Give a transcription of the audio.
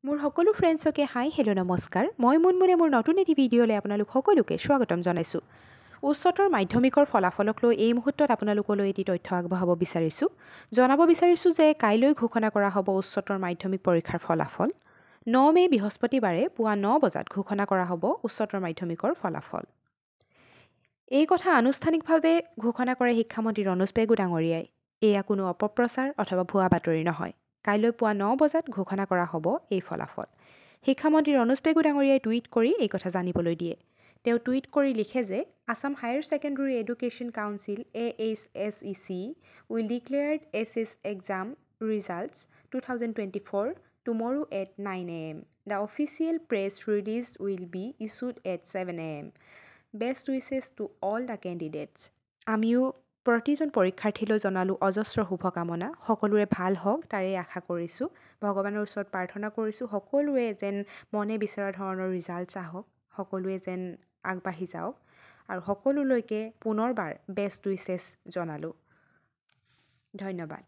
মোৰ সকলো ফ্ৰেণ্ডছকে hi hello' নমস্কাৰ মই মুনমুনে মোৰ নতুন এটি ভিডিঅ'লৈ আপোনালোক সকলোকে স্বাগতম জনাইছোঁ উচ্চতৰ মাধ্যমিকৰ ফলাফলক লৈ এই মুহূৰ্তত আপোনালোকলৈ এটি তথ্য আগবঢ়াব বিচাৰিছোঁ জনাব বিচাৰিছোঁ যে কাইলৈ ঘোষণা কৰা হ'ব উচ্চতৰ মাধ্যমিক পৰীক্ষাৰ ফলাফল 9 মে বৃহস্পতিবাৰে পুৱা 9 বজাত ঘোষণা কৰা হ'ব উচ্চতৰ মাধ্যমিকৰ ফলাফল এই কথা আনুষ্ঠানিকভাৱে ঘোষণা কৰে শিক্ষামন্ত্ৰী ৰণোজ পেগু ডাঙৰীয়াই এয়া কোনো অপপ্ৰচাৰ অথবা ভুৱা বাতৰি নহয় কাইলৈ পুৱা 9 বজাত ঘোষণা কৰা হ'ব এই ফলাফল শিক্ষামন্ত্ৰী ৰণোজ পেগু ডাঙৰীয়াই টুইট কৰি এই কথা জানিবলৈ দিয়ে তেওঁ টুইট কৰি লিখে যে Assam higher secondary education council AHSEC will declare SS exam results 2024 tomorrow at 9 a.m. The official press release will be issued at 7 a.m. Best wishes to all the candidates. আমিও প্ৰতিজন পৰীক্ষাৰ্থীলৈ জনালোঁ অজস্ৰ শুভকামনা সকলোৰে ভাল হওক তাৰে আশা কৰিছোঁ ভগৱানৰ ওচৰত প্ৰাৰ্থনা কৰিছোঁ সকলোৱে যেন মনে বিচৰা ধৰণৰ ৰিজাল্টছ আহক সকলোৱে যেন আগবাঢ়ি যাওক আৰু সকলোলৈকে পুনৰবাৰ বেষ্ট উইচেছ জনালোঁ ধন্যবাদ